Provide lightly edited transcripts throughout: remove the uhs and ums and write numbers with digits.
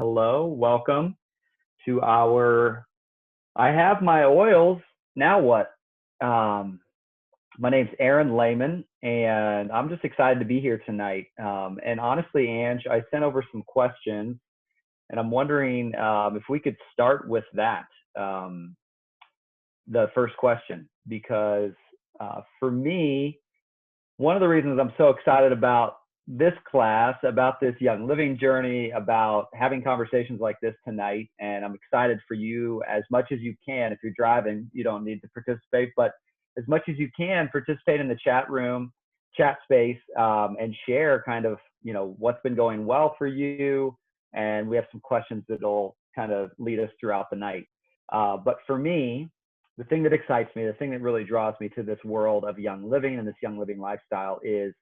Hello, welcome to our. I have my oils. Now what? Um, my name's Aaron Lehman, and I'm just excited to be here tonight. And honestly, Ange, I sent over some questions, and I'm wondering if we could start with that, um, the first question, because for me, one of the reasons I'm so excited about this class, about this Young Living journey, about having conversations like this tonight, and I'm excited for you as much as you can. If you're driving, you don't need to participate, but as much as you can, participate in the chat room, chat space, and share kind of, what's been going well for you. And we have some questions that'll kind of lead us throughout the night. But for me, the thing that excites me, the thing that really draws me to this world of Young Living and this Young Living lifestyle is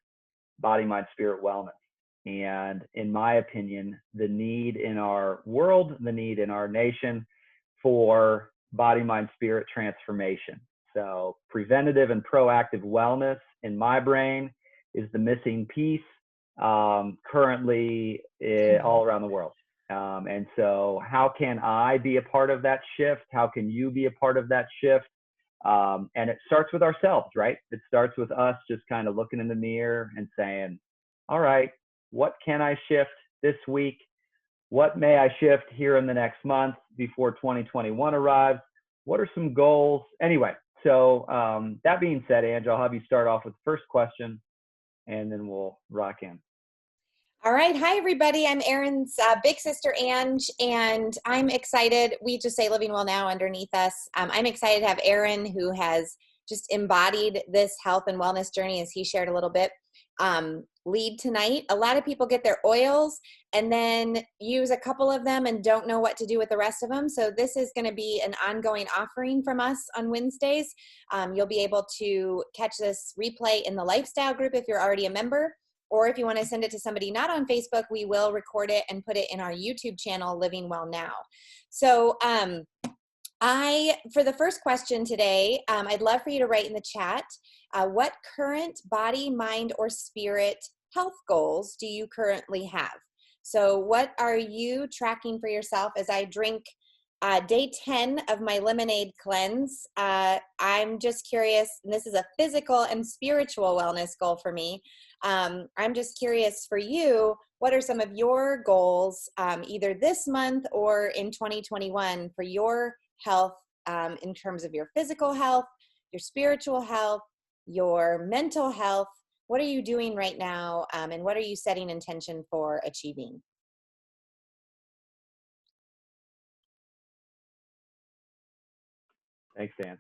body, mind, spirit wellness. And in my opinion, the need in our world, the need in our nation for body, mind, spirit transformation. So preventative and proactive wellness in my brain is the missing piece currently all around the world. And so how can I be a part of that shift? How can you be a part of that shift? And it starts with ourselves, right? It starts with us just kind of looking in the mirror and saying, all right, what can I shift this week? What may I shift here in the next month before 2021 arrives? What are some goals? Anyway, so that being said, Ange, I'll have you start off with the first question and then we'll rock in. All right. Hi, everybody. I'm Aaron's big sister, Ange, and I'm excited. We just say Living Well Now underneath us. I'm excited to have Aaron, who has just embodied this health and wellness journey, as he shared a little bit, lead tonight. A lot of people get their oils and then use a couple of them and don't know what to do with the rest of them. So this is going to be an ongoing offering from us on Wednesdays. You'll be able to catch this replay in the lifestyle group if you're already a member. Or if you want to send it to somebody not on Facebook, we will record it and put it in our YouTube channel, Living Well Now. So for the first question today, I'd love for you to write in the chat, what current body, mind, or spirit health goals do you currently have? So what are you tracking for yourself? As I drink day 10 of my lemonade cleanse, I'm just curious, and this is a physical and spiritual wellness goal for me. I'm just curious for you, what are some of your goals either this month or in 2021 for your health in terms of your physical health, your spiritual health, your mental health? What are you doing right now and what are you setting intention for achieving? Thanks, Ange.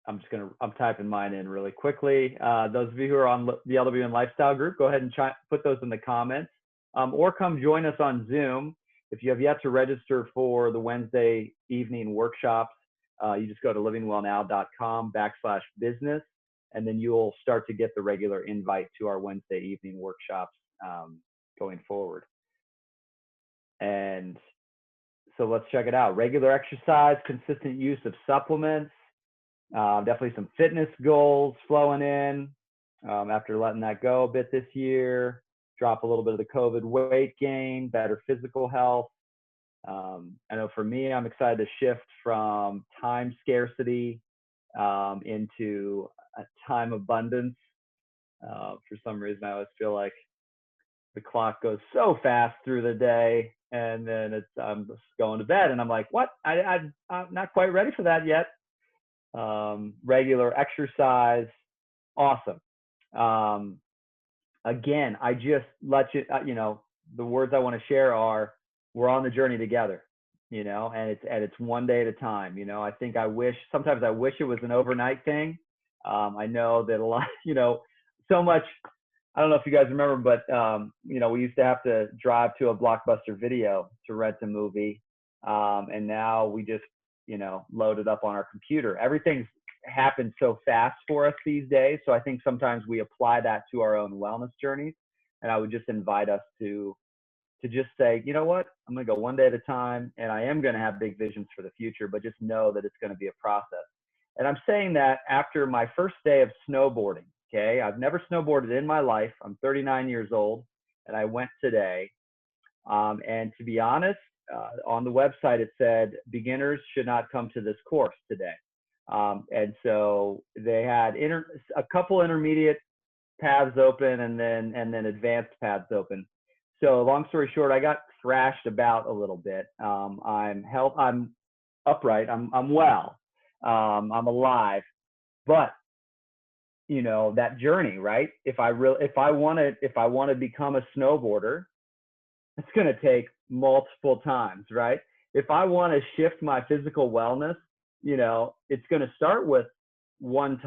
I'm typing mine in really quickly. Those of you who are on the LWN Lifestyle Group, go ahead and put those in the comments, or come join us on Zoom. If you have yet to register for the Wednesday evening workshops, you just go to livingwellnow.com/business, and then you'll start to get the regular invite to our Wednesday evening workshops going forward. And so let's check it out. Regular exercise, consistent use of supplements, definitely some fitness goals flowing in after letting that go a bit this year. Drop a little bit of the COVID weight gain, better physical health. I know for me, I'm excited to shift from time scarcity into a time abundance. For some reason, I always feel like the clock goes so fast through the day, and then I'm just going to bed, and I'm like, what? I'm not quite ready for that yet. Regular exercise, awesome. Again, I just let you, the words I want to share are, we're on the journey together, and it's one day at a time. Sometimes I wish it was an overnight thing. I know that a lot, so much. I don't know if you guys remember, but we used to have to drive to a Blockbuster Video to rent a movie, and now we just load it up on our computer. Everything's happened so fast for us these days, so I think sometimes we apply that to our own wellness journeys. And I would just invite us to just say, you know what, I'm going to go one day at a time, and I am going to have big visions for the future, but just know that it's going to be a process. And I'm saying that after my first day of snowboarding. Okay, I've never snowboarded in my life. I'm 39 years old, and I went today. And to be honest, on the website, it said beginners should not come to this course today. And so they had a couple intermediate paths open and then advanced paths open. So long story short, I got thrashed about a little bit. I'm upright. I'm well. I'm alive. But you know, that journey, right? If I want to become a snowboarder, it's going to take multiple times, right? If I want to shift my physical wellness, you know, it's going to start with one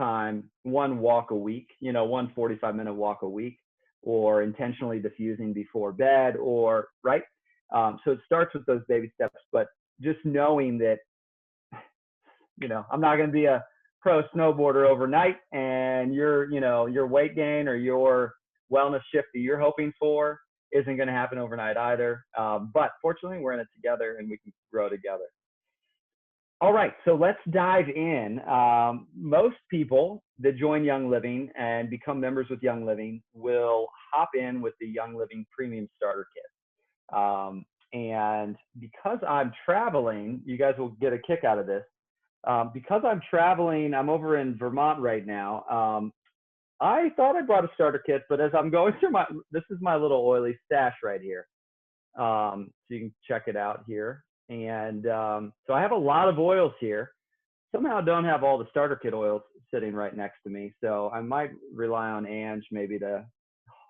walk a week, you know, 45-minute walk a week, or intentionally diffusing before bed, or right. So it starts with those baby steps, but just knowing that, you know, I'm not going to be a pro snowboarder overnight, and your weight gain or your wellness shift that you're hoping for isn't going to happen overnight either. But fortunately, we're in it together and we can grow together. All right, so let's dive in. Most people that join Young Living and become members with Young Living will hop in with the Young Living Premium Starter Kit. And because I'm traveling, you guys will get a kick out of this. Because I'm traveling, I'm over in Vermont right now. I thought I brought a starter kit, but as I'm going through this is my little oily stash right here. So you can check it out here. And so I have a lot of oils here. Somehow don't have all the starter kit oils sitting right next to me. So I might rely on Ange maybe to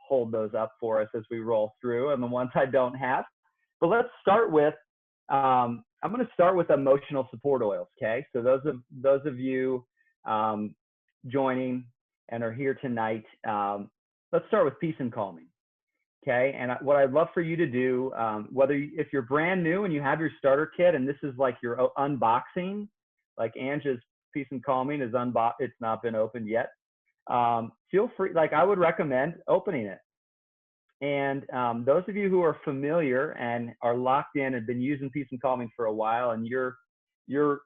hold those up for us as we roll through, and the ones I don't have. But let's start with, I'm going to start with emotional support oils. Okay. So those of you joining and are here tonight, let's start with peace and calming. Okay. And what I'd love for you to do, if you're brand new and you have your starter kit and this is like your unboxing, like Ange's peace and calming is it's not been opened yet. Feel free, like I would recommend opening it. And those of you who are familiar and are locked in and been using peace and calming for a while, and you're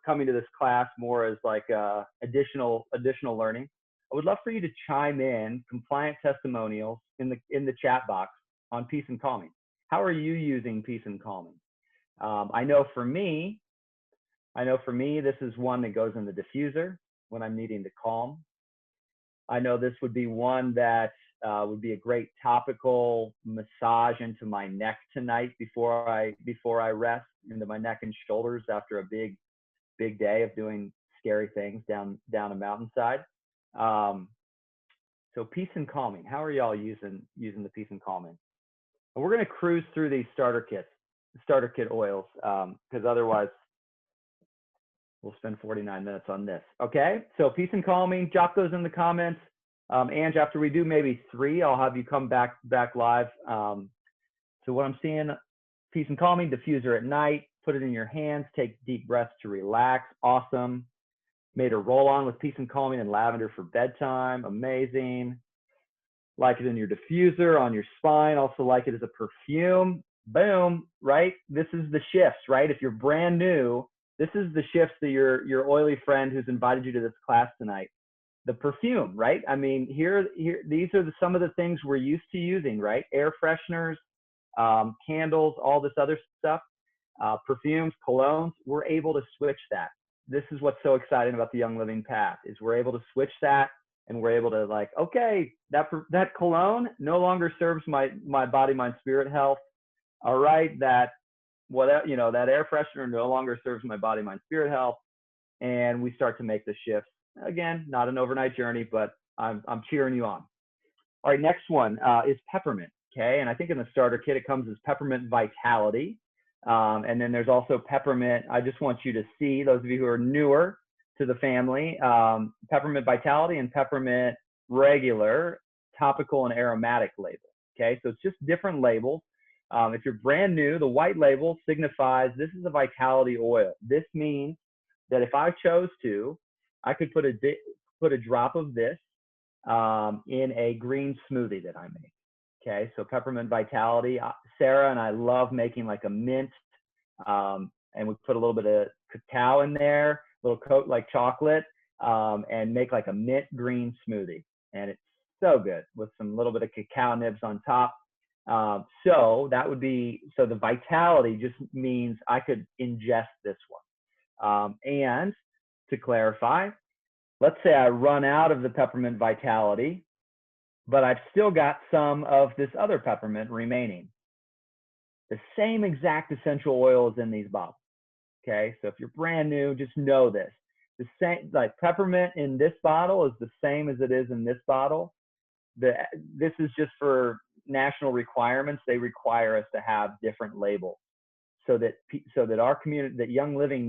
coming to this class more as like additional learning, I would love for you to chime in compliant testimonials in the chat box on peace and calming. How are you using peace and calming? I know for me, this is one that goes in the diffuser when I'm needing to calm. I know this would be one that would be a great topical massage into my neck tonight before I rest, into my neck and shoulders after a big day of doing scary things down a mountainside. So peace and calming. How are y'all using the peace and calming? And we're going to cruise through these starter kit oils, because otherwise we'll spend 49 minutes on this. Okay. So peace and calming, drop those in the comments. Ange, after we do maybe 3, I'll have you come back live. So what I'm seeing, peace and calming, diffuser at night, put it in your hands, take deep breaths to relax. Awesome. Made a roll on with peace and calming and lavender for bedtime. Amazing. Like it in your diffuser, on your spine. Also like it as a perfume. Boom, right? This is the shifts, right? If you're brand new, this is the shifts that your oily friend who's invited you to this class tonight. The perfume, right? I mean, these are some of the things we're used to using, right? Air fresheners, candles, all this other stuff, perfumes, colognes. We're able to switch that. This is what's so exciting about the Young Living path, is we're able to switch that, and we're able to, like, okay, that cologne no longer serves my body, mind, spirit health. All right, that air freshener no longer serves my body, mind, spirit health, and we start to make the shift. Again, not an overnight journey, but I'm cheering you on. All right, next one is peppermint. Okay, and I think in the starter kit it comes as peppermint vitality. And then there's also peppermint. I just want you to see, those of you who are newer to the family, peppermint vitality and peppermint regular, topical and aromatic label. Okay, so it's just different labels. If you're brand new, the white label signifies this is a vitality oil. This means that if I chose to, I could put a drop of this in a green smoothie that I make. Okay, so peppermint vitality. Sarah and I love making like a mint, and we put a little bit of cacao in there, a little coat like chocolate, and make like a mint green smoothie. And it's so good with some little bit of cacao nibs on top. So that would be, so the vitality just means I could ingest this one. And to clarify, let's say I run out of the peppermint vitality, but I've still got some of this other peppermint remaining. The same exact essential oil is in these bottles. Okay, so if you're brand new, just know this. The same, like peppermint in this bottle is the same as it is in this bottle. This is just for national requirements. They require us to have different labels so that our community, that Young Living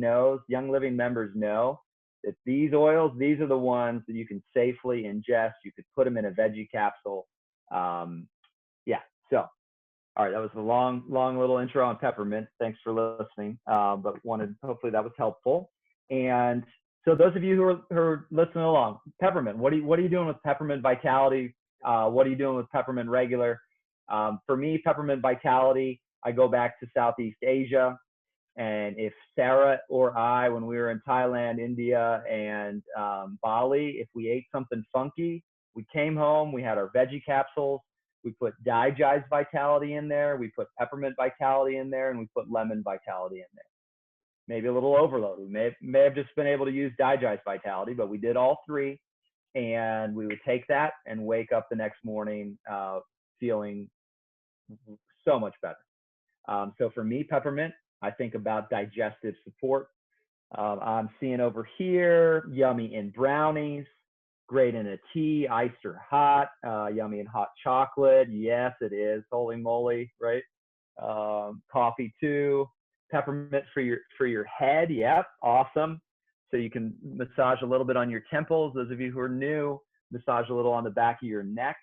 members know that these oils, these are the ones that you can safely ingest. You could put them in a veggie capsule. Yeah, so all right, that was a long little intro on peppermint. Thanks for listening, but hopefully that was helpful. And so those of you who are listening along, peppermint, what are you doing with peppermint vitality? What are you doing with peppermint regular? For me, peppermint vitality, I go back to Southeast Asia. And if Sarah or I, when we were in Thailand, India, and Bali, if we ate something funky, we came home, we had our veggie capsules, we put Digize Vitality in there, we put Peppermint Vitality in there, and we put Lemon Vitality in there. Maybe a little overload. We may have just been able to use Digize Vitality, but we did all three, and we would take that and wake up the next morning feeling so much better. So for me, peppermint, I think about digestive support. I'm seeing over here, yummy in brownies, great in a tea, iced or hot, yummy in hot chocolate. Yes, it is. Holy moly, right? Coffee too. Peppermint for your head. Yep, awesome. So you can massage a little bit on your temples. Those of you who are new, massage a little on the back of your neck,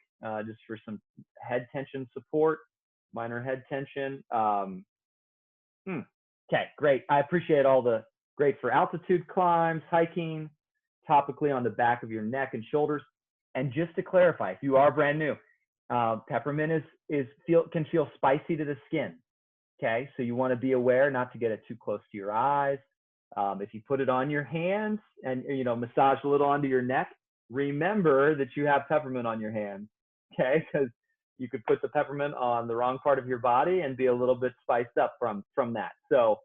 just for some head tension support, minor head tension. Okay, great. I appreciate all the great for altitude climbs, hiking, topically on the back of your neck and shoulders. And just to clarify, if you are brand new, peppermint can feel spicy to the skin. Okay, so you want to be aware not to get it too close to your eyes. If you put it on your hands and massage a little onto your neck, remember that you have peppermint on your hands. Okay, because you could put the peppermint on the wrong part of your body and be a little bit spiced up from that. So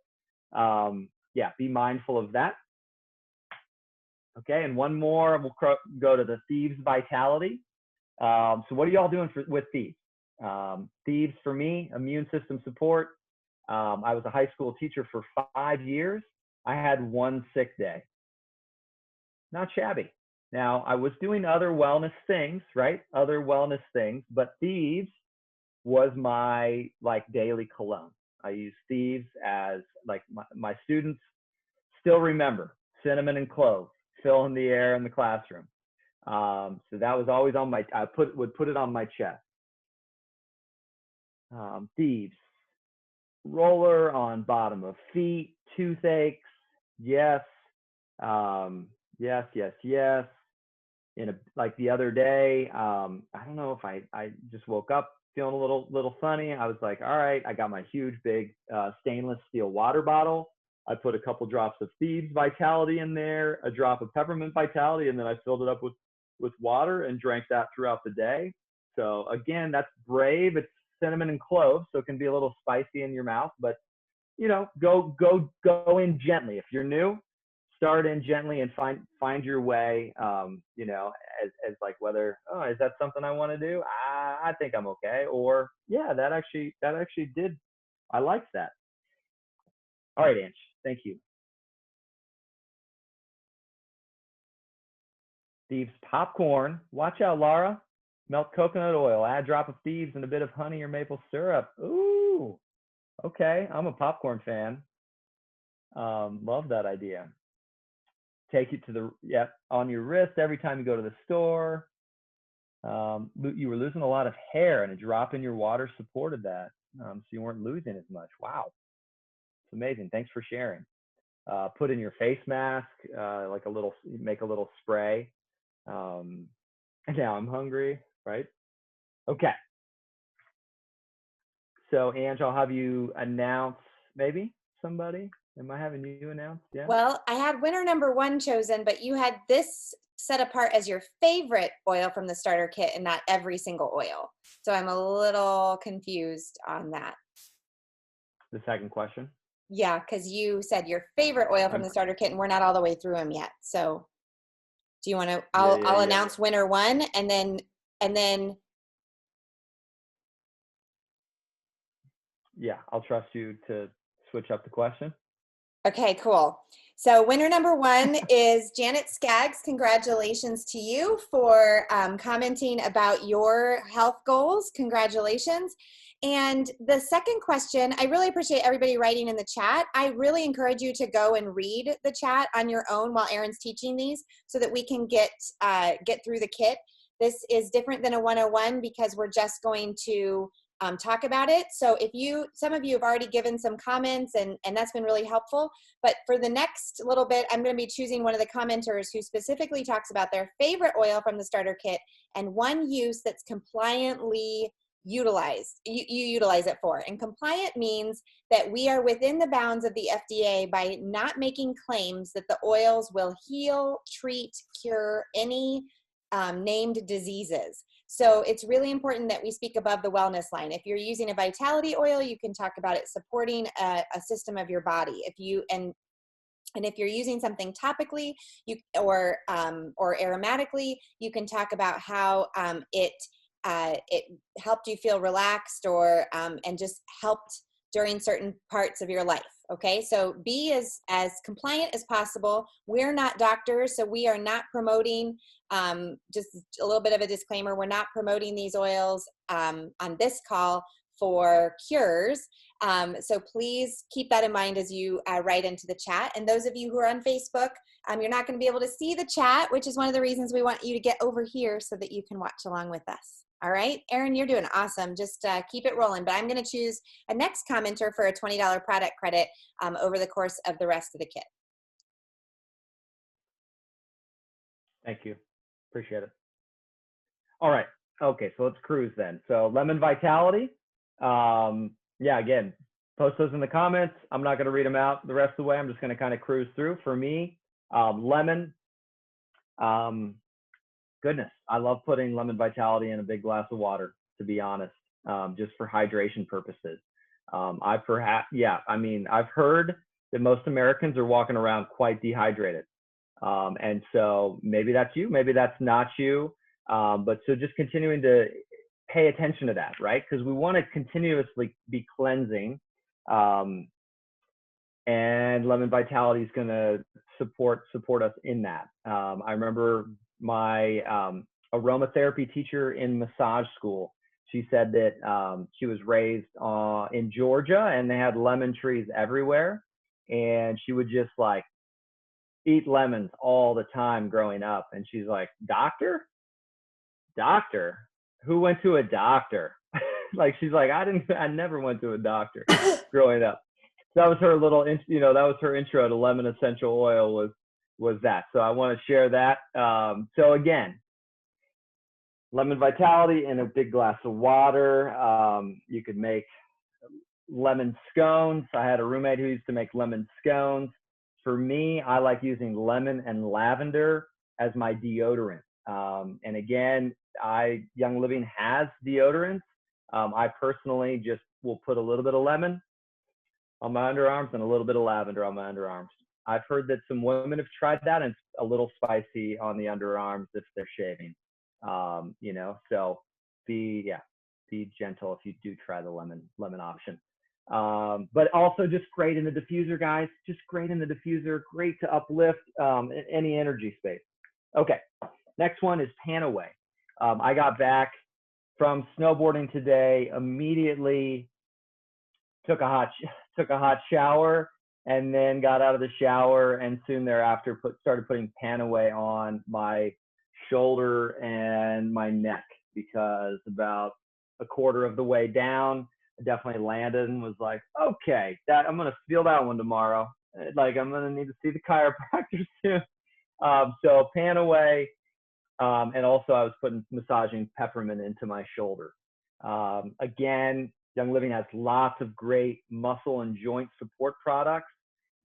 yeah, be mindful of that. Okay, and one more, we'll go to the Thieves Vitality. So what are y'all doing with Thieves? Thieves for me, immune system support. I was a high school teacher for 5 years. I had one sick day. Not shabby. Now, I was doing other wellness things, right? Other wellness things, but Thieves was my daily cologne. I use Thieves as my students still remember cinnamon and clove, fill in the air in the classroom. So that was always on I would put it on my chest. Thieves, roller on bottom of feet, toothaches, yes. Yes. Like the other day, I don't know if I just woke up feeling a little funny. I was like, all right, I got my huge big stainless steel water bottle. I put a couple drops of Thieves Vitality in there, a drop of Peppermint Vitality, and then I filled it up with water and drank that throughout the day. So again, that's brave. It's cinnamon and clove, so it can be a little spicy in your mouth, but go in gently. If you're new, start in gently and find your way, as whether, is that something I want to do? I think I'm okay. Or yeah, that actually did. I liked that. All right, Ange, thank you. Thieves popcorn. Watch out, Laura. Melt coconut oil, add a drop of Thieves and a bit of honey or maple syrup. Ooh, okay. I'm a popcorn fan. Love that idea. Take it to on your wrist every time you go to the store. You were losing a lot of hair, and a drop in your water supported that, so you weren't losing as much. Wow, it's amazing. Thanks for sharing. Put in your face mask, make a little spray. Now I'm hungry, right? Okay. So Ange, I'll have you announce maybe somebody. Am I having you announce? Yeah. Well, I had winner number 1 chosen, but you had this set apart as your favorite oil from the starter kit and not every single oil. So I'm a little confused on that. The second question. Yeah, because you said your favorite oil from the starter kit, and we're not all the way through them yet. So do you want to? I'll announce winner one, and then Yeah, I'll trust you to switch up the question. Okay, cool. So winner number one is Janet Skaggs. Congratulations to you for commenting about your health goals. Congratulations. And the second question, I really appreciate everybody writing in the chat. I really encourage you to go and read the chat on your own while Erin's teaching these so that we can get through the kit. This is different than a 101 because we're just going to talk about it. So if some of you have already given some comments and that's been really helpful, but for the next little bit, I'm going to be choosing one of the commenters who specifically talks about their favorite oil from the starter kit and one use that's compliantly utilized, you utilize it for. And compliant means that we are within the bounds of the FDA by not making claims that the oils will heal, treat, cure any named diseases. So it's really important that we speak above the wellness line. If you're using a vitality oil, you can talk about it supporting a system of your body. And if you're using something topically or aromatically, you can talk about how it helped you feel relaxed or and just helped during certain parts of your life. Okay, so be as compliant as possible. We're not doctors, so we are not promoting, just a little bit of a disclaimer, we're not promoting these oils on this call for cures. So please keep that in mind as you write into the chat. And those of you who are on Facebook, you're not going to be able to see the chat, which is one of the reasons we want you to get over here so that you can watch along with us. All right, Erin, you're doing awesome. Just keep it rolling. But I'm going to choose a next commenter for a $20 product credit over the course of the rest of the kit. Thank you. Appreciate it. All right. Okay, so let's cruise then. So Lemon Vitality. Yeah, again, post those in the comments. I'm not going to read them out the rest of the way. I'm just going to kind of cruise through. For me, lemon. Goodness, I love putting Lemon Vitality in a big glass of water, to be honest, just for hydration purposes. I've heard that most Americans are walking around quite dehydrated. And so maybe that's you, maybe that's not you. But so just continuing to pay attention to that, right? Because we want to continuously be cleansing. And Lemon Vitality is going to support us in that. I remember my aromatherapy teacher in massage school. She said that she was raised in Georgia and they had lemon trees everywhere. And she would just like eat lemons all the time growing up. And she's like, doctor? Who went to a doctor? Like, she's like, I never went to a doctor growing up. So that was her little, that was her intro to lemon essential oil was that. So I want to share that. So again, Lemon Vitality in a big glass of water. You could make lemon scones. I had a roommate who used to make lemon scones. For me, I like using lemon and lavender as my deodorant. And again, Young Living has deodorants. I personally just will put a little bit of lemon on my underarms and a little bit of lavender on my underarms. I've heard that some women have tried that and it's a little spicy on the underarms if they're shaving. So be gentle if you do try the lemon option. But also just great in the diffuser, guys. Just great in the diffuser. Great to uplift any energy space. Okay, next one is Panaway. I got back from snowboarding today, immediately took a hot shower, and then got out of the shower and soon thereafter started putting Panaway on my shoulder and my neck, because about a quarter of the way down, I definitely landed and was like, okay, I'm going to feel that one tomorrow. Like, I'm going to need to see the chiropractor soon. So Panaway, and also I was massaging peppermint into my shoulder. Again, Young Living has lots of great muscle and joint support products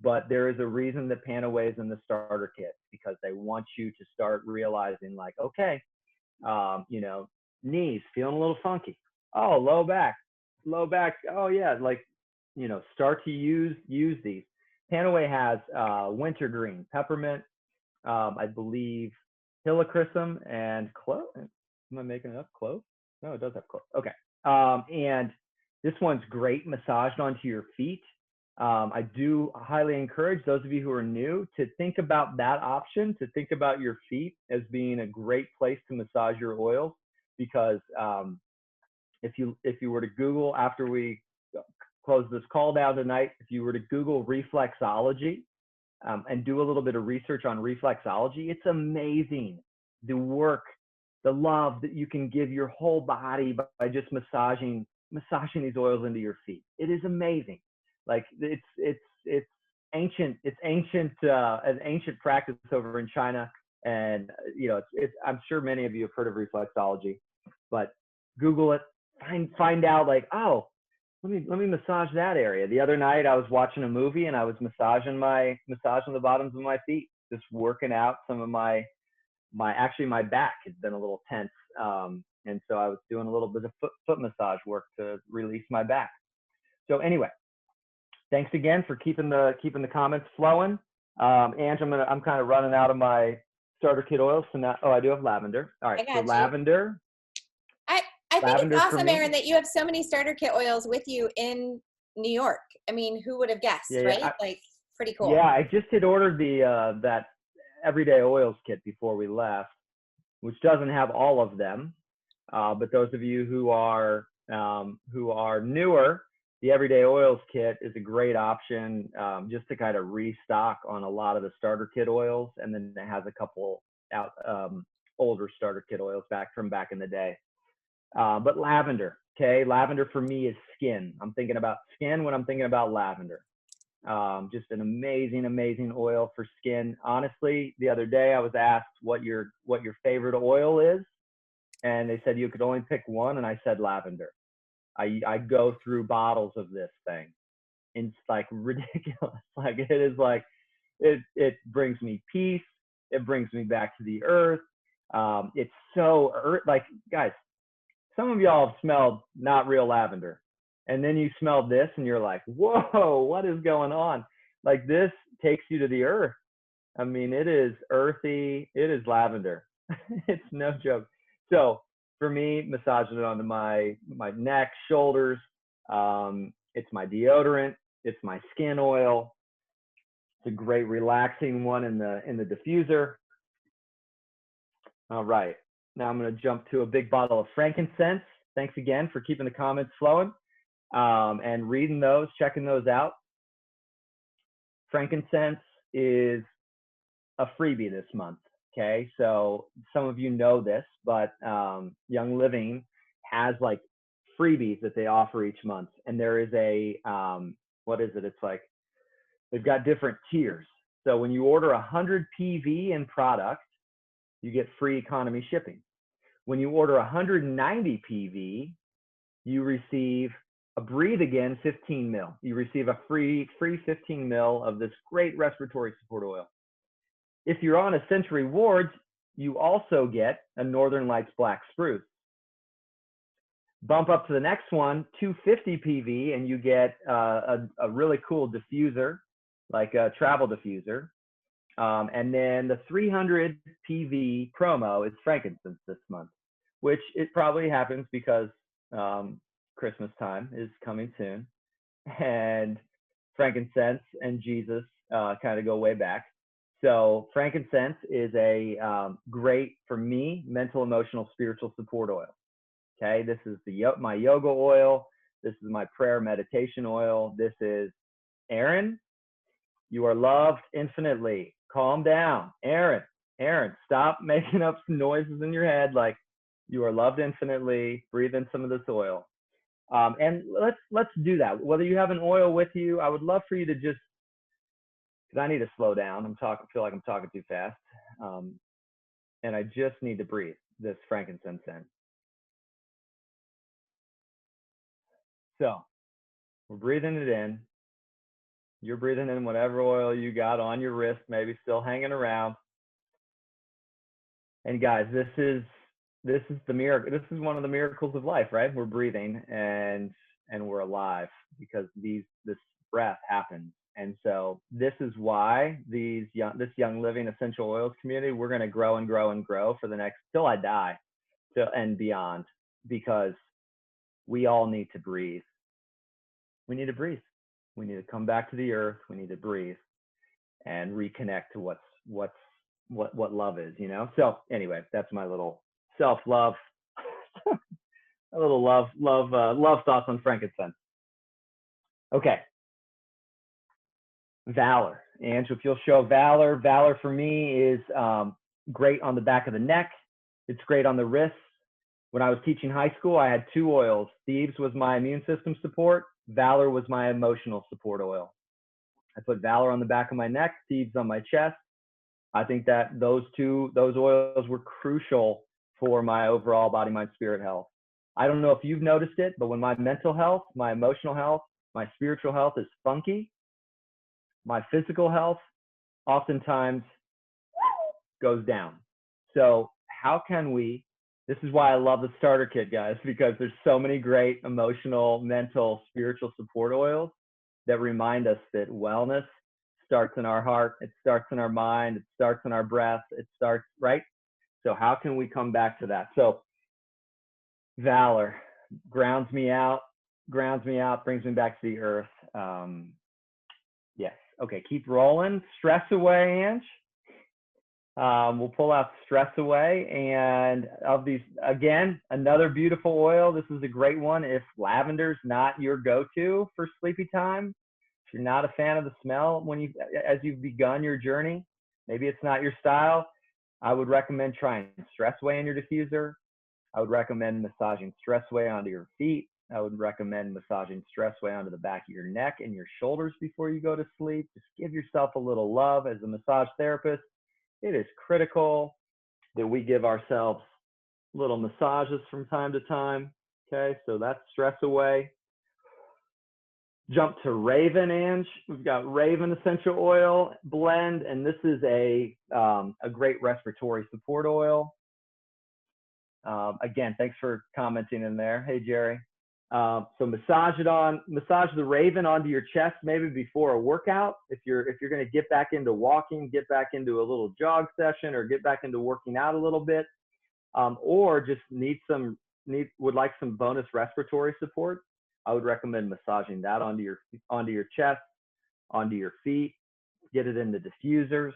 but there is a reason that Panaway is in the starter kit, because they want you to start realizing like, okay, you know, knees feeling a little funky. Oh, low back. Oh yeah, like, you know, start to use these. Panaway has wintergreen, peppermint, I believe helichrysum and clove. Am I making it up? Clove? No, it does have clove. Okay. And this one's great massaged onto your feet. I do highly encourage those of you who are new to think about that option, to think about your feet as being a great place to massage your oils, because if you were to Google after we close this call down tonight, if you were to Google reflexology and do a little bit of research on reflexology, it's amazing the work, the love that you can give your whole body by just massaging these oils into your feet. It is amazing. Like it's ancient. It's an ancient practice over in China, and you know, I'm sure many of you have heard of reflexology, but Google it, find out like, oh, let me massage that area. The other night I was watching a movie and I was massaging the bottoms of my feet, just working out some of my back had been a little tense, and so I was doing a little bit of foot massage work to release my back. So anyway, thanks again for keeping the comments flowing. Ange, I'm kind of running out of my starter kit oils, so now, oh, I do have lavender. All right, so lavender. I think it's awesome, Aaron, that you have so many starter kit oils with you in New York. I mean, who would have guessed, yeah, right? Like, pretty cool. Yeah, I just had ordered the that everyday oils kit before we left, which doesn't have all of them. But those of you who are newer, the everyday oils kit is a great option, just to kind of restock on a lot of the starter kit oils, and then it has a couple older starter kit oils back in the day. But lavender, okay, lavender for me is skin. I'm thinking about skin when I'm thinking about lavender. Just an amazing oil for skin. Honestly, the other day I was asked what your favorite oil is, and they said you could only pick one, and I said lavender. I go through bottles of this thing. It's like ridiculous. Like it is like it brings me peace. It brings me back to the earth. It's so like, guys, some of y'all have smelled not real lavender, and then you smell this and you're like, whoa, what is going on? Like, this takes you to the earth. I mean, it is earthy. It is lavender. It's no joke. So for me, massaging it onto my neck, shoulders, it's my deodorant, it's my skin oil. It's a great relaxing one in the diffuser. All right, now I'm going to jump to a big bottle of frankincense. Thanks again for keeping the comments flowing, and reading those, checking those out. Frankincense is a freebie this month. Okay, so some of you know this, but Young Living has like freebies that they offer each month, and there is a what is it? It's like they've got different tiers. So when you order 100 PV in product, you get free economy shipping. When you order 190 PV, you receive a Breathe Again 15 mil. You receive a free 15 mil of this great respiratory support oil. If you're on Essential Rewards, you also get a Northern Lights Black Spruce. Bump up to the next one, 250 PV, and you get a really cool diffuser, like a travel diffuser. And then the 300 PV promo is frankincense this month, which it probably happens because Christmas time is coming soon, and frankincense and Jesus kind of go way back. So frankincense is a great, for me, mental, emotional, spiritual support oil. Okay, this is my yoga oil. This is my prayer meditation oil. This is Aaron. You are loved infinitely. Calm down, Aaron. Stop making up some noises in your head. Like, you are loved infinitely. Breathe in some of this oil, and let's do that. Whether you have an oil with you, I would love for you to just, because I need to slow down. Feel like I'm talking too fast, and I just need to breathe this frankincense in. So we're breathing it in. You're breathing in whatever oil you got on your wrist, maybe still hanging around. And guys, this is the miracle. This is one of the miracles of life, right? We're breathing and we're alive because this breath happens. And so this is why this Young Living Essential Oils community, we're going to grow and grow and grow for the next till I die, and beyond, because we all need to breathe. We need to breathe. We need to come back to the earth. We need to breathe and reconnect to what love is, you know? So anyway, that's my little self-love, a little love thoughts on frankincense. Okay. Valor. And if you'll show valor, valor for me is great on the back of the neck. It's great on the wrists. When I was teaching high school, I had 2 oils. Thieves was my immune system support. Valor was my emotional support oil. I put Valor on the back of my neck, Thieves on my chest. I think that those oils were crucial for my overall body, mind, spirit health. I don't know if you've noticed it, but when my mental health, my emotional health, my spiritual health is funky, my physical health oftentimes goes down. So how can we, this is why I love the starter kit, guys, because there's so many great emotional, mental, spiritual support oils that remind us that wellness starts in our heart, it starts in our mind, it starts in our breath, it starts, right? So how can we come back to that? So Valor grounds me out, brings me back to the earth. Yes. Okay, keep rolling. Stress away, Ange. We'll pull out stress away. And of these, again, another beautiful oil. This is a great one. If lavender's not your go-to for sleepy time, if you're not a fan of the smell as you've begun your journey, maybe it's not your style, I would recommend trying Stress Away in your diffuser. I would recommend massaging Stress Away onto your feet. I would recommend massaging Stress Away onto the back of your neck and your shoulders before you go to sleep. Just give yourself a little love. As a massage therapist, it is critical that we give ourselves little massages from time to time. Okay, so that's Stress Away. Jump to Raven, Ange. We've got Raven essential oil blend, and this is a great respiratory support oil. Again, thanks for commenting in there. Hey, Jerry. So massage the Raven onto your chest maybe before a workout. If you're going to get back into walking, get back into a little jog session, or get back into working out a little bit, or just would like some bonus respiratory support, I would recommend massaging that onto your chest, onto your feet. Get it in the diffusers.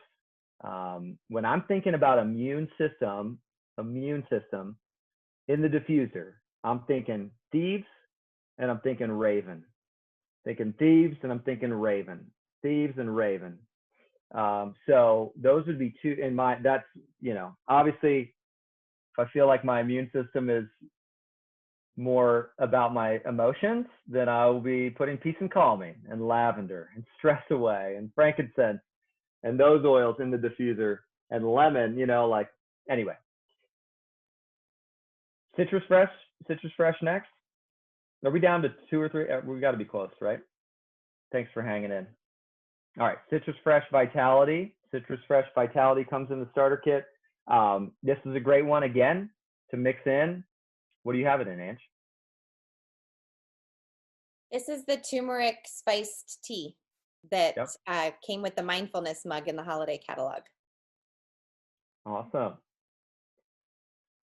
When I'm thinking about immune system in the diffuser, I'm thinking Thieves and I'm thinking Raven. Thinking Thieves and I'm thinking Raven. Thieves and Raven. So those would be two in my, that's, obviously if I feel like my immune system is more about my emotions, then I will be putting Peace and Calming and lavender and Stress Away and frankincense and those oils in the diffuser and lemon, anyway. Citrus Fresh next. Are we down to 2 or 3? We got to be close, right? Thanks for hanging in. All right, Citrus Fresh Vitality. Citrus Fresh Vitality comes in the starter kit. This is a great one, again, to mix in. What do you have it in, Ange? This is the turmeric spiced tea that came with the mindfulness mug in the holiday catalog. Awesome.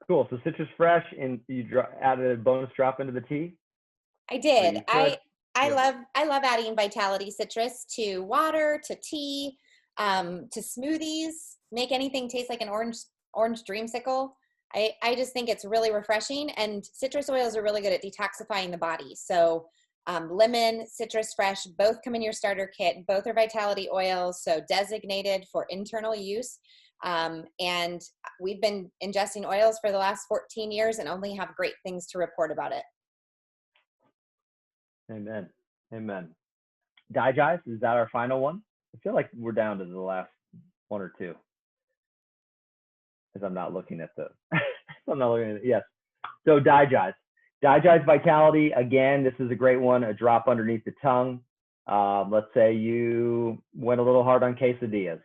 Cool. So Citrus Fresh, and you added a bonus drop into the tea? I did. I love adding Vitality Citrus to water, to tea, to smoothies. Make anything taste like an orange dreamsicle. I just think it's really refreshing, and citrus oils are really good at detoxifying the body. So lemon, Citrus Fresh, both come in your starter kit. Both are Vitality oils, so designated for internal use. And we've been ingesting oils for the last 14 years and only have great things to report about it. Amen. Digest, is that our final one? I feel like we're down to the last 1 or 2. Because I'm not looking at yes. So Digest Vitality, again, this is a great one, a drop underneath the tongue. Let's say you went a little hard on quesadillas.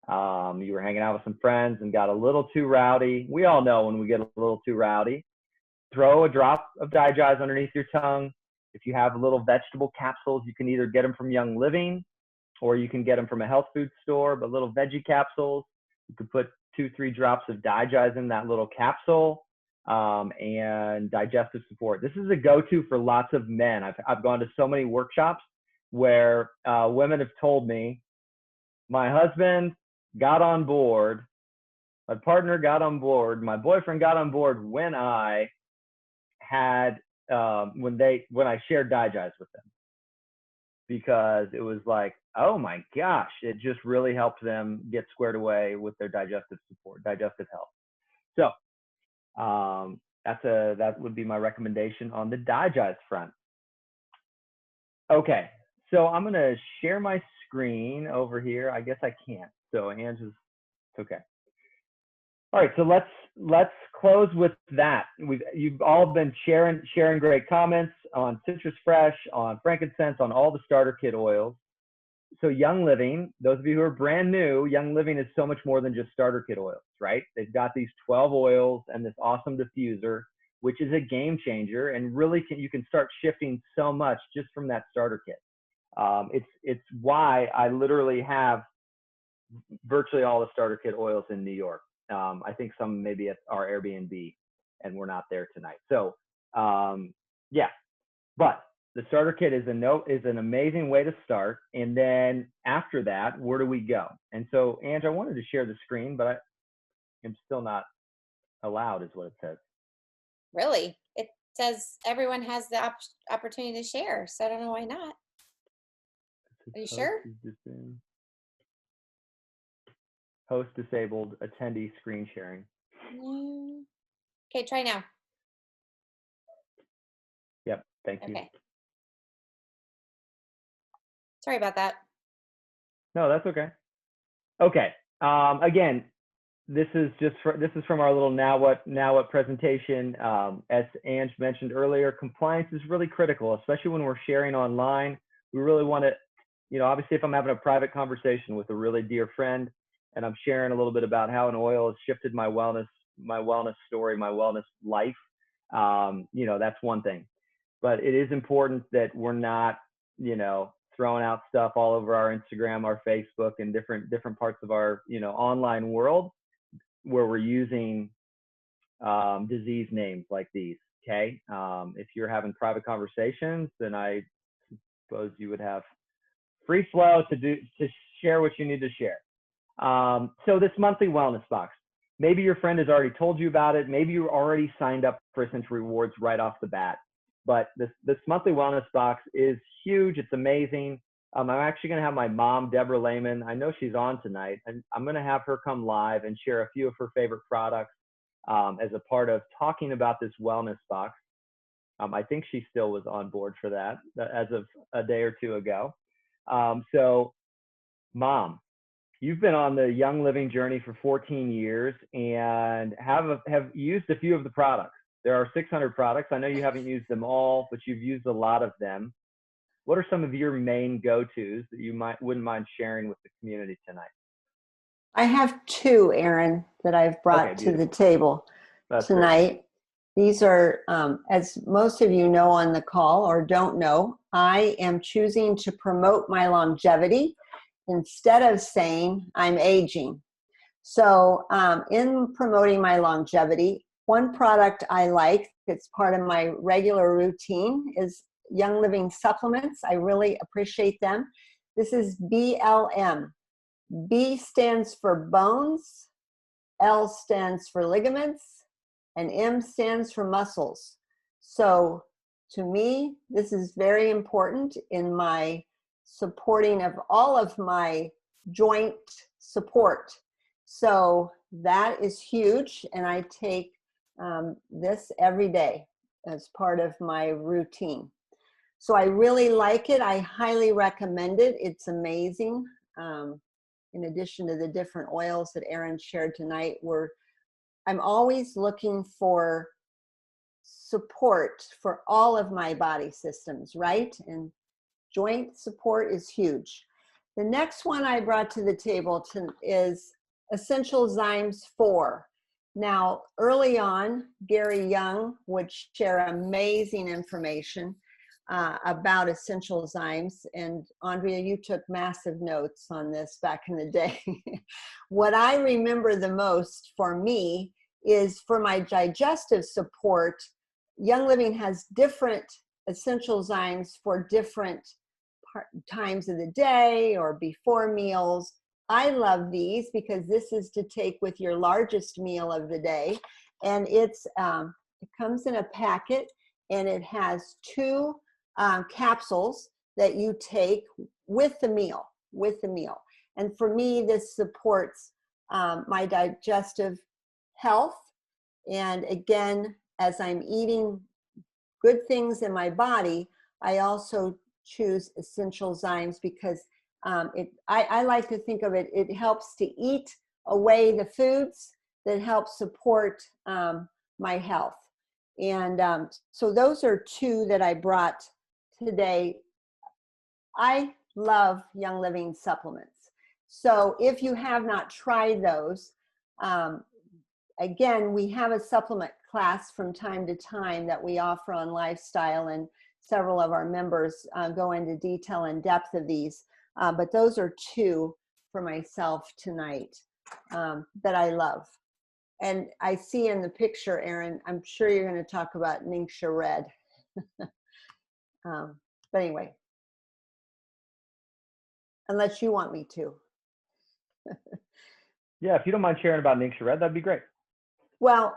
You were hanging out with some friends and got a little too rowdy. We all know when we get a little too rowdy. Throw a drop of Digest underneath your tongue. If you have little vegetable capsules, you can either get them from Young Living or you can get them from a health food store, but little veggie capsules. You could put 2-3 drops of Digest in that little capsule, and digestive support. This is a go-to for lots of men. I've gone to so many workshops where women have told me, my husband got on board, my partner got on board, my boyfriend got on board when I had when I shared Digest with them, because it was like, oh my gosh, it just really helped them get squared away with their digestive support, digestive health. So that would be my recommendation on the Digest front. Okay, so I'm gonna share my screen over here. I guess I can't. So Ange is okay. All right, so let's close with that. You've all been sharing great comments on Citrus Fresh, on frankincense, on all the starter kit oils. So Young Living, those of you who are brand new, Young Living is so much more than just starter kit oils, right? They've got these 12 oils and this awesome diffuser, which is a game changer, and really you can start shifting so much just from that starter kit. It's why I literally have virtually all the starter kit oils in New York. I think some maybe at our Airbnb, and we're not there tonight. So yeah, but the starter kit is an amazing way to start. And then after that, where do we go? And so, Ange, I wanted to share the screen, but I'm still not allowed, is what it says. Really? It says everyone has the opportunity to share, so I don't know why not. Are you sure? Host disabled, attendee screen sharing. Okay, try now. Yep, thank you. Okay. Sorry about that. No, that's okay. Okay. Again, this is from our little now what presentation. As Ange mentioned earlier, compliance is really critical, especially when we're sharing online. We really want to, obviously if I'm having a private conversation with a really dear friend and I'm sharing a little bit about how an oil has shifted my wellness story, my wellness life, that's one thing. But it is important that we're not, throwing out stuff all over our Instagram, our Facebook, and different parts of our, online world where we're using disease names like these. Okay. If you're having private conversations, then I suppose you would have free flow to share what you need to share. So this monthly wellness box, maybe your friend has already told you about it. Maybe you already signed up for Essential Rewards right off the bat. But this monthly wellness box is huge. It's amazing. I'm actually going to have my mom, Deborah Lehman. I know she's on tonight, and I'm going to have her come live and share a few of her favorite products as a part of talking about this wellness box. I think she still was on board for that as of a day or two ago. So, Mom, you've been on the Young Living journey for 14 years and have used a few of the products. There are 600 products. I know you haven't used them all, but you've used a lot of them. What are some of your main go-tos that you wouldn't mind sharing with the community tonight? I have two, Aaron, that I've brought to the table tonight. Great. These are, as most of you know on the call or don't know, I am choosing to promote my longevity instead of saying I'm aging. So in promoting my longevity, one product I like that's part of my regular routine is Young Living supplements. I really appreciate them. This is BLM. B stands for bones, L stands for ligaments, and M stands for muscles. So to me, this is very important in my supporting of all of my joint support. So that is huge, and I take this every day as part of my routine. So I really like it. I highly recommend it. It's amazing. In addition to the different oils that Aaron shared tonight, I'm always looking for support for all of my body systems, right? And joint support is huge. The next one I brought to the table is Essential Zymes 4. Now, early on, Gary Young would share amazing information about essential zymes. And Andrea, you took massive notes on this back in the day. What I remember the most for me is for my digestive support, Young Living has different essential zymes for different times of the day or before meals. I love these because this is to take with your largest meal of the day. And it comes in a packet, and it has 2 capsules that you take with the meal, And for me, this supports my digestive health. And again, as I'm eating good things in my body, I also choose Essential Zymes because I like to think of it, it helps to eat away the foods that help support my health. And so those are 2 that I brought today. I love Young Living supplements. So if you have not tried those, again, we have a supplement class from time to time that we offer on Lifestyle, and several of our members go into detail and depth of these. But those are 2 for myself tonight that I love. And I see in the picture, Aaron, I'm sure you're going to talk about Ningxia Red. But anyway, unless you want me to. Yeah, if you don't mind sharing about Ningxia Red, that'd be great. Well,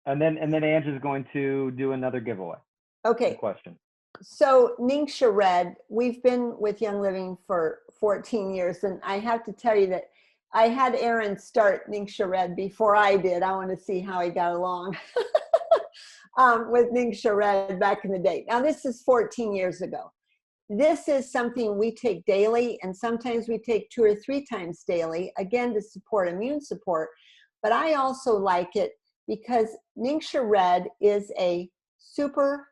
and then Ange is going to do another giveaway. Okay. Question. So Ningxia Red, we've been with Young Living for 14 years, and I have to tell you that I had Aaron start Ningxia Red before I did. I want to see how he got along with Ningxia Red back in the day. Now this is 14 years ago. This is something we take daily, and sometimes we take 2 or 3 times daily, again, to support immune support. But I also like it because Ningxia Red is a super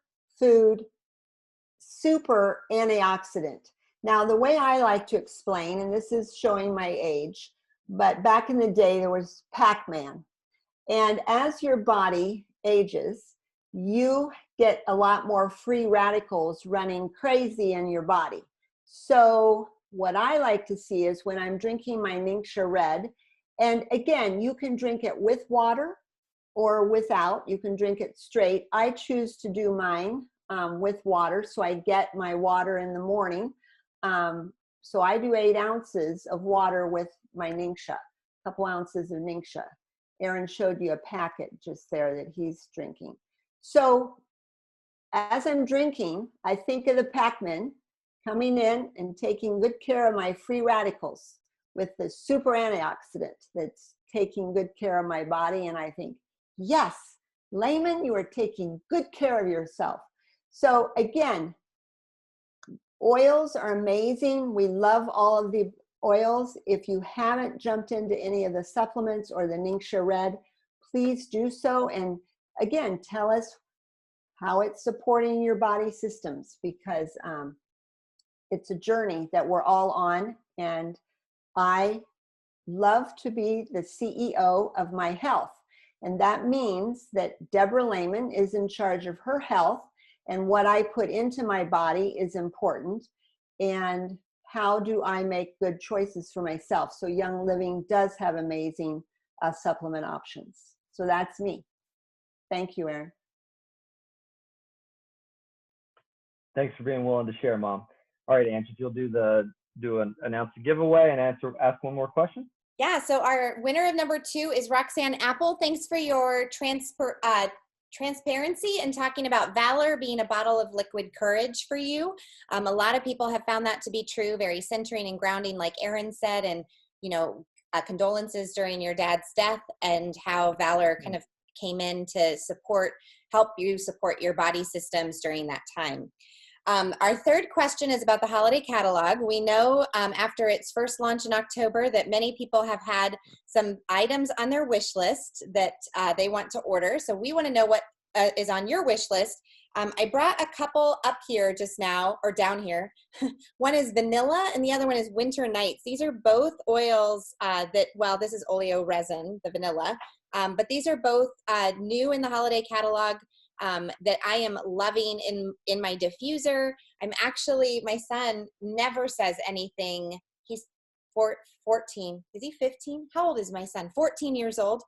antioxidant. Now, the way I like to explain, and this is showing my age, but back in the day, there was Pac-Man. And as your body ages, you get a lot more free radicals running crazy in your body. So what I like to see is when I'm drinking my Ningxia Red, and again, you can drink it with water or without. You can drink it straight. I choose to do mine with water, so I get my water in the morning. So I do 8 ounces of water with my Ningxia, a couple ounces of Ningxia. Aaron showed you a packet just there that he's drinking. So as I'm drinking, I think of the Pac-Man coming in and taking good care of my free radicals with the super antioxidant that's taking good care of my body. And I think, yes, Layman, you are taking good care of yourself. So again, oils are amazing. We love all of the oils. If you haven't jumped into any of the supplements or the Ningxia Red, please do so. And again, tell us how it's supporting your body systems, because it's a journey that we're all on. And I love to be the CEO of my health. And that means that Deborah Layman is in charge of her health, and what I put into my body is important. And how do I make good choices for myself? So Young Living does have amazing supplement options. So that's me. Thank you, Aaron. Thanks for being willing to share, Mom. All right, Ange, if you'll announce the giveaway and ask one more question. Yeah, so our winner of number 2 is Roxanne Apple. Thanks for your transparency and talking about Valor being a bottle of liquid courage for you. A lot of people have found that to be true, very centering and grounding, like Aaron said, and condolences during your dad's death, and how Valor kind of came in to help you support your body systems during that time. Our third question is about the holiday catalog. We know after its first launch in October that many people have had some items on their wish list that they want to order. So we want to know what is on your wish list. I brought a couple up here just now, or down here. One is vanilla and the other one is winter nights. These are both oils this is oleo resin, the vanilla, but these are both new in the holiday catalog that I am loving in my diffuser. My son never says anything. He's 14. Is he 15? How old is my son? 14 years old.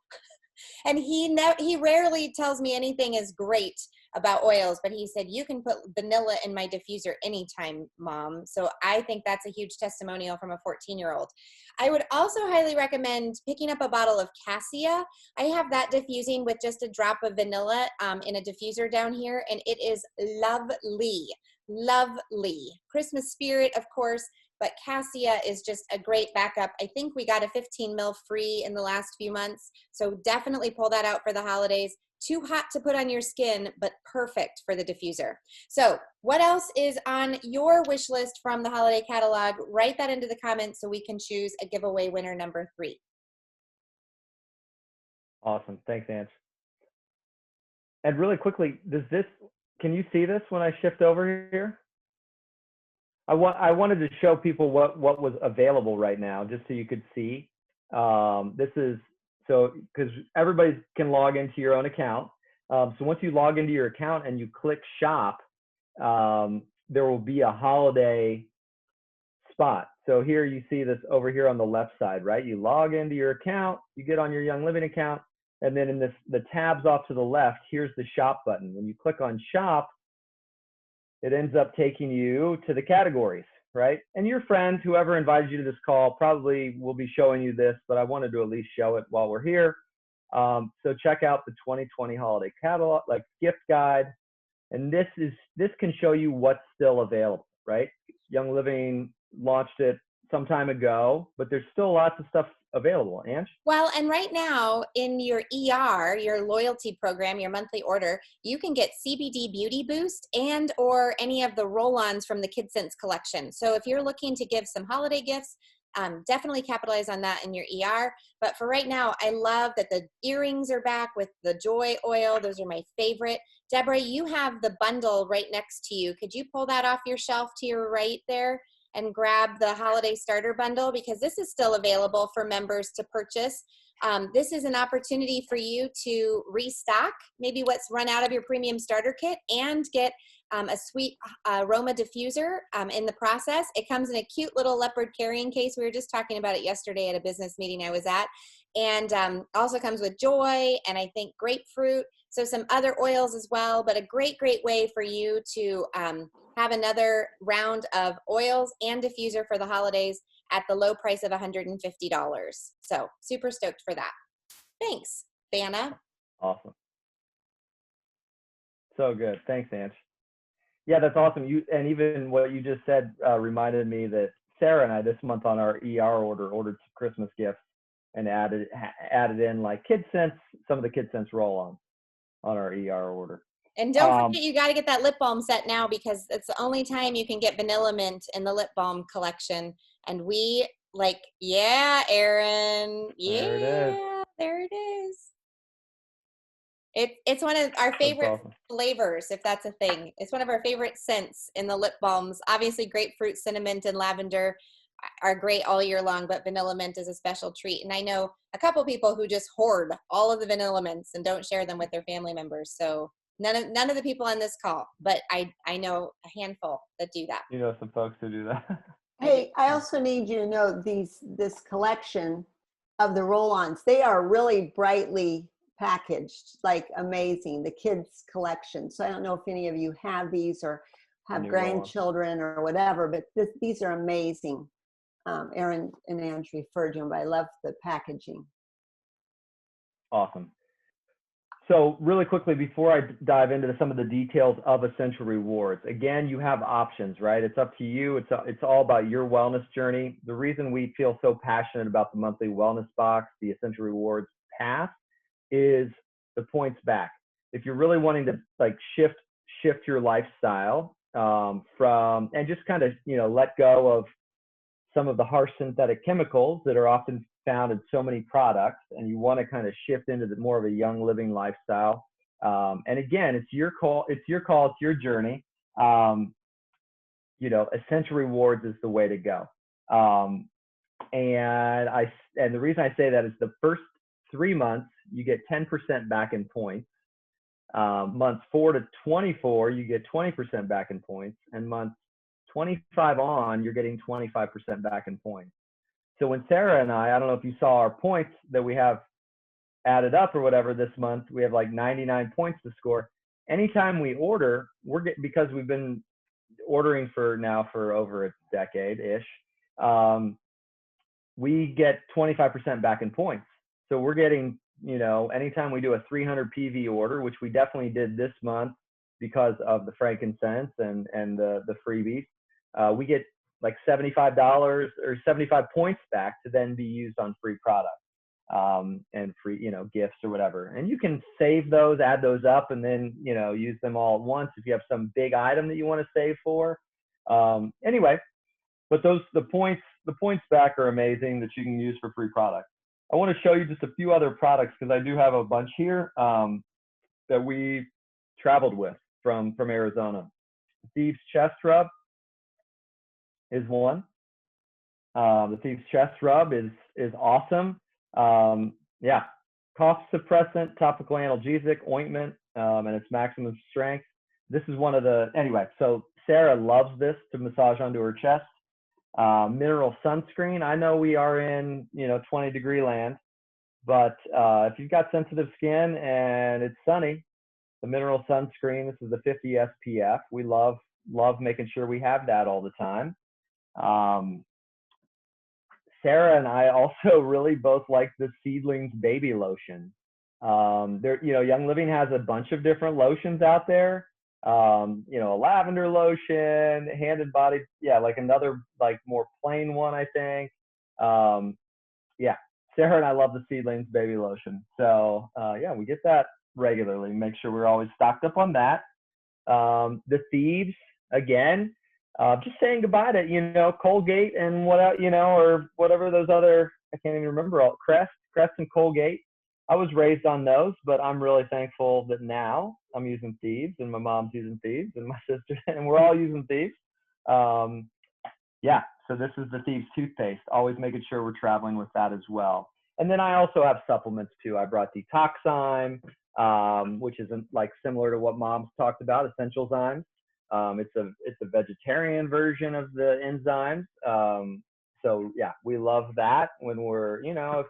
And he rarely tells me anything is great about oils, but he said, you can put vanilla in my diffuser anytime, Mom. So I think that's a huge testimonial from a 14-year-old. I would also highly recommend picking up a bottle of cassia. I have that diffusing with just a drop of vanilla in a diffuser down here, and it is lovely, lovely. Christmas spirit, of course, but cassia is just a great backup. I think we got a 15 ml free in the last few months, so definitely pull that out for the holidays. Too hot to put on your skin, but perfect for the diffuser. So what else is on your wish list from the holiday catalog? Write that into the comments so we can choose a giveaway winner number 3. Awesome. Thanks, Ange. And really quickly, can you see this when I shift over here? I wanted to show people what was available right now, just so you could see. This is because everybody can log into your own account. So once you log into your account and you click shop, there will be a holiday spot. So here you see this over here on the left side, right? You log into your account, you get on your Young Living account, and then in the tabs off to the left, here's the shop button. When you click on shop, it ends up taking you to the categories, right? And your friends, whoever invited you to this call, probably will be showing you this, but I wanted to at least show it while we're here. So check out the 2020 holiday catalog, like gift guide. And this can show you what's still available, right? Young Living launched it some time ago, but there's still lots of stuff available. Ange? Well, and right now in your ER, your loyalty program, your monthly order, you can get CBD Beauty Boost and or any of the roll-ons from the KidSense collection. So if you're looking to give some holiday gifts, definitely capitalize on that in your ER. But for right now, I love that the earrings are back with the Joy oil. Those are my favorite. Deborah, you have the bundle right next to you. Could you pull that off your shelf to your right there and grab the holiday starter bundle, because this is still available for members to purchase. This is an opportunity for you to restock maybe what's run out of your premium starter kit and get a sweet aroma diffuser in the process. It comes in a cute little leopard carrying case. We were just talking about it yesterday at a business meeting I was at. And also comes with Joy and I think grapefruit. So some other oils as well, but a great, great way for you to have another round of oils and diffuser for the holidays at the low price of $150. So super stoked for that. Thanks, Vanna. Awesome. So good. Thanks, Ange. Yeah, that's awesome. And even what you just said reminded me that Sarah and I this month on our ER ordered some Christmas gifts and added in like KidSense, some of the KidSense roll-ons on our ER order. And don't forget, you got to get that lip balm set now, because it's the only time you can get vanilla mint in the lip balm collection. And we yeah, Aaron. Yeah, there it is. It's one of our favorite flavors, if that's a thing. It's one of our favorite scents in the lip balms. Obviously, grapefruit, cinnamon, and lavender are great all year long, but vanilla mint is a special treat. And I know a couple people who just hoard all of the vanilla mints and don't share them with their family members. So none of the people on this call, but I know a handful that do that. You know some folks who do that. Hey, I also need you to know this collection of the roll-ons. They are really brightly packaged, like amazing. The kids collection. So I don't know if any of you have these or have grandchildren or whatever, but these are amazing. Aaron and Ange referred to them, but I love the packaging. Awesome. So really quickly, before I dive into some of the details of Essential Rewards, again, you have options, right? It's up to you. It's all about your wellness journey. The reason we feel so passionate about the monthly wellness box, the Essential Rewards pass, is the points back. If you're really wanting to shift your lifestyle from, and just kind of, let go of some of the harsh synthetic chemicals that are often found in so many products, and you want to kind of shift into more of a Young Living lifestyle, And again, it's your call. It's your journey. Essential Rewards is the way to go. And the reason I say that is the first 3 months, you get 10% back in points. Months 4 to 24, you get 20% back in points. And months 25 on, you're getting 25% back in points. So when Sarah and I don't know if you saw our points that we have added up or whatever this month, we have like 99 points to score. Anytime we order, because we've been ordering for over a decade-ish, we get 25% back in points. So we're getting, anytime we do a 300 PV order, which we definitely did this month because of the frankincense and the freebies, we get like $75 or 75 points back to then be used on free products and free, gifts or whatever. And you can save those, add those up, and then, use them all at once if you have some big item that you want to save for. Anyway, but the points back are amazing that you can use for free products. I want to show you just a few other products because I do have a bunch here that we traveled with from Arizona. Thieves Chest Rub is one. The Thieves Chest Rub is awesome. Cough suppressant, topical analgesic ointment, and its maximum strength. This is one of so Sarah loves this to massage onto her chest. Mineral sunscreen. I know we are in 20-degree land, but if you've got sensitive skin and it's sunny, the mineral sunscreen, this is the 50 SPF. We love making sure we have that all the time. Sarah and I also really both like the Seedlings baby lotion. Young Living has a bunch of different lotions out there. A lavender lotion, hand and body, like another more plain one, I think. Sarah and I love the Seedlings baby lotion. So we get that regularly. Make sure we're always stocked up on that. The Thieves, again, just saying goodbye to Colgate and or whatever those other, I can't even remember all, Crest and Colgate. I was raised on those, but I'm really thankful that now I'm using Thieves and my mom's using Thieves and my sister, and we're all using Thieves. So this is the Thieves toothpaste, always making sure we're traveling with that as well. And then I also have supplements too. I brought Detoxzyme, which isn't similar to what Mom's talked about, Essential Zymes. It's a vegetarian version of the enzymes. We love that when we're, if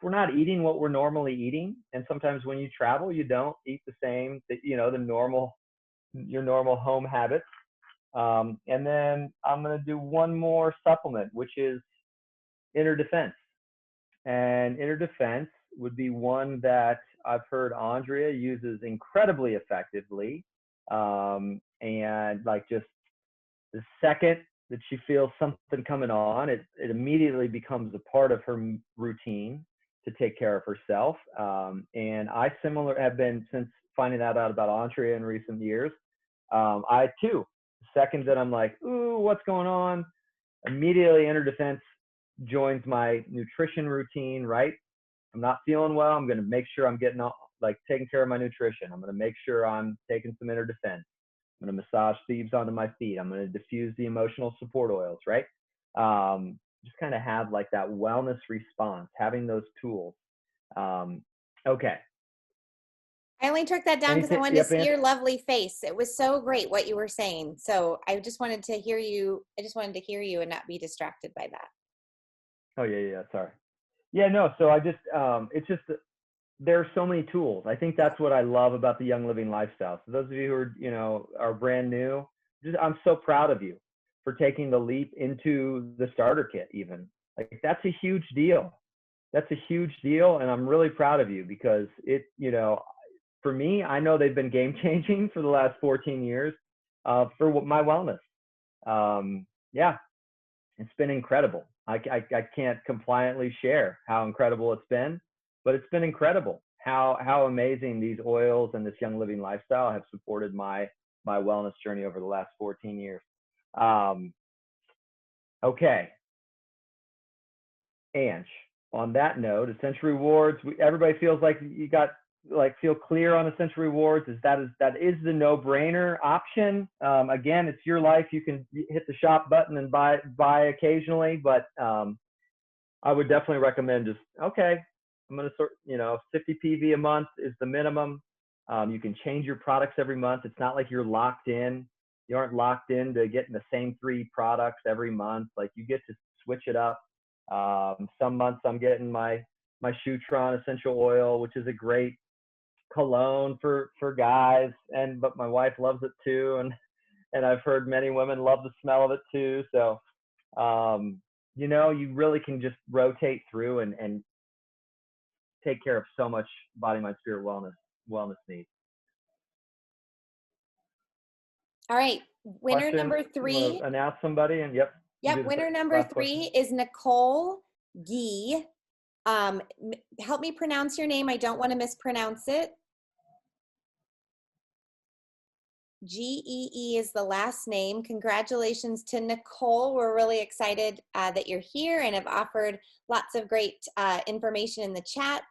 we're not eating what we're normally eating. And sometimes when you travel, you don't eat the same, your normal home habits. And then I'm going to do one more supplement, which is Inner Defense. And Inner Defense would be one that I've heard Andrea uses incredibly effectively. And just the second that she feels something coming on, it immediately becomes a part of her routine to take care of herself. And I have been, since finding that out about Andrea in recent years, I too, the second that I'm like, ooh, what's going on? Immediately Inner Defense joins my nutrition routine, right? I'm not feeling well. I'm going to make sure I'm getting taking care of my nutrition. I'm going to make sure I'm taking some Inner Defense. I'm going to massage Thieves onto my feet. I'm going to diffuse the emotional support oils, right? Just kind of have that wellness response, having those tools. Okay. I only took that down because I wanted to see your lovely face. It was so great what you were saying. So I just wanted to hear you. I just wanted to hear you and not be distracted by that. Oh, yeah. Sorry. Yeah, no. So I just, it's just, there are so many tools. I think that's what I love about the Young Living lifestyle. So those of you who are brand new, I'm so proud of you for taking the leap into the starter kit even. That's a huge deal. That's a huge deal. And I'm really proud of you because for me, I know they've been game changing for the last 14 years for my wellness. It's been incredible. I can't compliantly share how incredible it's been, but it's been incredible how amazing these oils and this Young Living lifestyle have supported my wellness journey over the last 14 years. Okay. Ange, on that note, Essential Rewards, everybody feels like you got like feel clear on Essential Rewards is that is the no-brainer option. Again, it's your life. You can hit the shop button and buy occasionally, but I would definitely recommend just, okay, I'm going to sort, 50 PV a month is the minimum. You can change your products every month. It's not like you're locked in. You aren't locked into getting the same 3 products every month. Like, you get to switch it up. Some months I'm getting my Shutron essential oil, which is a great cologne for guys, but my wife loves it too, and I've heard many women love the smell of it too. So you really can just rotate through and take care of so much body, mind, spirit wellness needs. All right, winner Question, number 3. Announce somebody, and yep. Winner number 3 is Nicole Gee. Help me pronounce your name. I don't want to mispronounce it. Gee is the last name. Congratulations to Nicole. We're really excited that you're here and have offered lots of great information in the chat.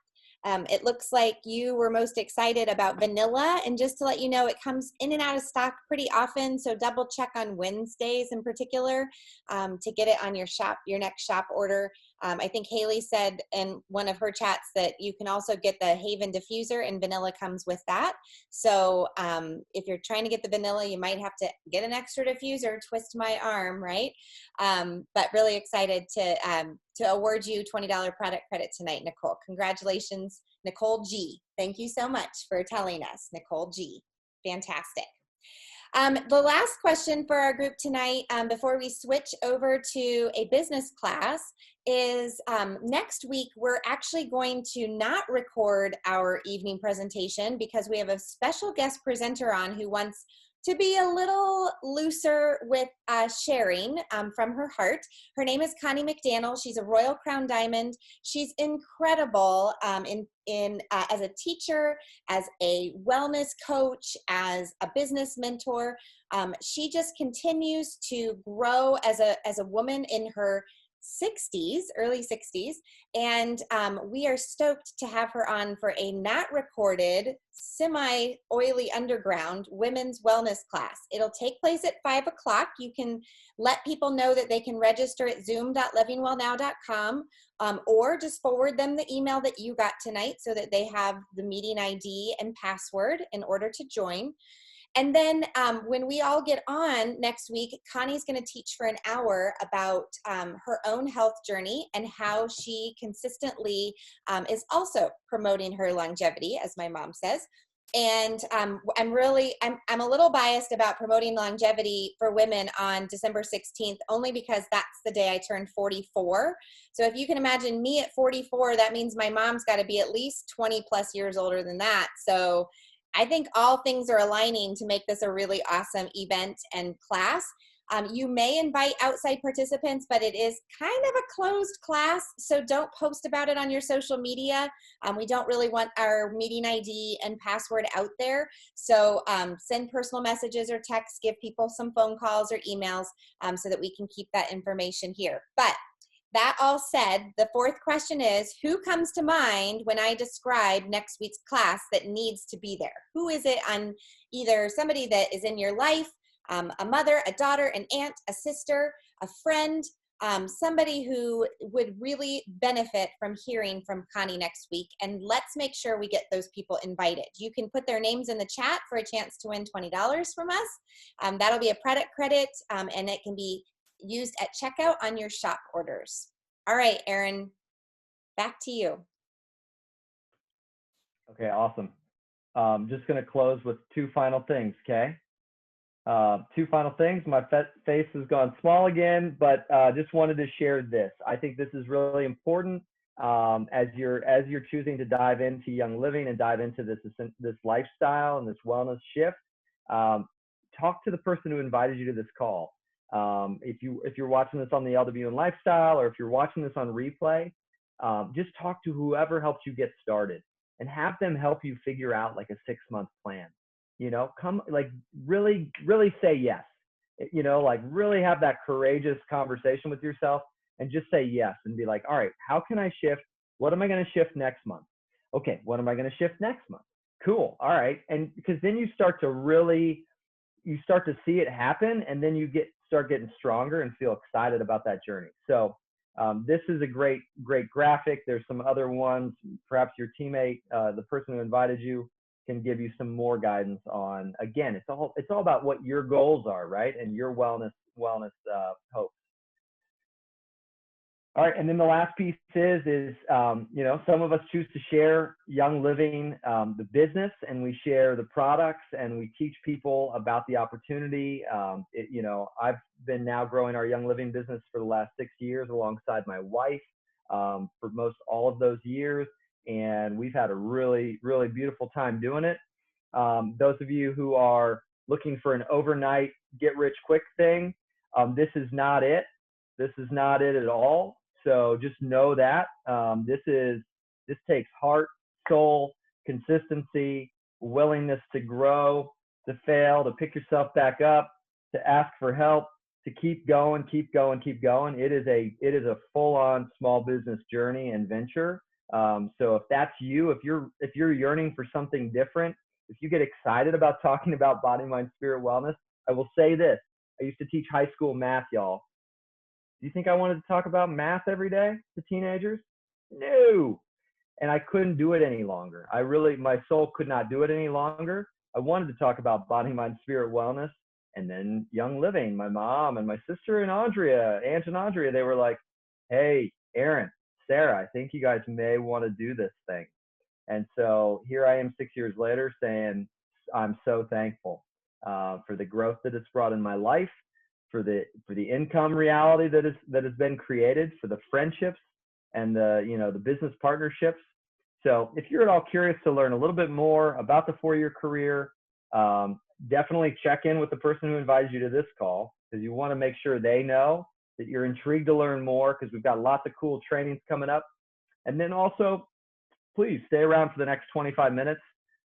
It looks like you were most excited about vanilla, and just to let you know, it comes in and out of stock pretty often, so double check on Wednesdays in particular to get it on your next shop order. I think Haley said in one of her chats that you can also get the Haven diffuser, and vanilla comes with that. So if you're trying to get the vanilla, you might have to get an extra diffuser, twist my arm, right? But really excited to award you $20 product credit tonight, Nicole. Congratulations, Nicole G. Thank you so much for telling us, Nicole G. Fantastic. The last question for our group tonight, before we switch over to a business class, is next week we're actually going to not record our evening presentation because we have a special guest presenter on who wants to be a little looser with sharing from her heart. Her name is Connie McDaniel. She's a Royal Crown Diamond. She's incredible as a teacher, as a wellness coach, as a business mentor. She just continues to grow as a woman in her 60s, early 60s, and we are stoked to have her on for a not recorded, semi-oily underground women's wellness class. It'll take place at 5 o'clock. You can let people know that they can register at zoom.livingwellnow.com, or just forward them the email that you got tonight so that they have the meeting ID and password in order to join. And then when we all get on next week, Connie's going to teach for an hour about her own health journey and how she consistently is also promoting her longevity, as my mom says. And I'm a little biased about promoting longevity for women on December 16th, only because that's the day I turned 44. So if you can imagine me at 44, that means my mom's got to be at least 20 plus years older than that. So I think all things are aligning to make this a really awesome event and class. You may invite outside participants, but it is kind of a closed class, so don't post about it on your social media. We don't really want our meeting ID and password out there. So send personal messages or texts, give people some phone calls or emails so that we can keep that information here. But that all said, the fourth question is, who comes to mind when I describe next week's class that needs to be there? Who is it on either somebody that is in your life, a mother, a daughter, an aunt, a sister, a friend, somebody who would really benefit from hearing from Connie next week? And let's make sure we get those people invited. You can put their names in the chat for a chance to win $20 from us. That'll be a product credit, and it can be used at checkout on your shop orders. All right, Aaron, back to you. Okay, awesome. Just going to close with 2 final things, okay? 2 final things. My face has gone small again, but just wanted to share this. I think this is really important as you're choosing to dive into Young Living and dive into this lifestyle and this wellness shift. Talk to the person who invited you to this call. If you're watching this on the LWN Lifestyle, or if you're watching this on replay, just talk to whoever helped you get started and have them help you figure out like a 6-month plan. Come, like, really say yes. Like, really have that courageous conversation with yourself and just say yes and be like, all right, how can I shift? What am I going to shift next month? okay, what am I going to shift next month? Cool. All right. And because then you start to see it happen, and then you start getting stronger and feel excited about that journey. So this is a great graphic. There's some other ones. Perhaps your teammate, the person who invited you, can give you some more guidance on. Again, it's all about what your goals are, right? And your wellness hopes. All right, and then the last piece is some of us choose to share Young Living, the business, and we share the products, and we teach people about the opportunity. I've been now growing our Young Living business for the last 6 years alongside my wife for most all of those years, and we've had a really, really beautiful time doing it. Those of you who are looking for an overnight get-rich-quick thing, this is not it. This is not it at all. So just know that this takes heart, soul, consistency, willingness to grow, to fail, to pick yourself back up, to ask for help, to keep going, keep going, keep going. It is a full-on small business journey and venture. So if that's you, if you're yearning for something different, if you get excited about talking about body, mind, spirit, wellness, I will say this. I used to teach high school math, y'all. Do you think I wanted to talk about math every day to teenagers? No. And I couldn't do it any longer. My soul could not do it any longer. I wanted to talk about body, mind, spirit, wellness, and then Young Living. My mom and my sister and Aunt and Andrea, they were like, hey, Aaron, Sarah, I think you guys may want to do this thing. And so here I am 6 years later saying, I'm so thankful for the growth that it's brought in my life, for the income reality that has been created, for the friendships and the business partnerships. So if you're at all curious to learn a little bit more about the 4-year career, definitely check in with the person who invited you to this call, because you want to make sure they know that you're intrigued to learn more, because we've got lots of cool trainings coming up. And then also, please stay around for the next 25 minutes.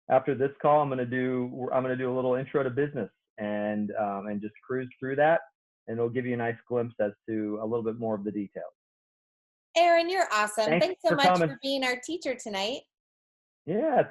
After this call, I'm going to do a little intro to business and just cruise through that, and it'll give you a nice glimpse as to a little bit more of the details. Aaron, you're awesome. Thanks so much coming. for being our teacher tonight. Yeah.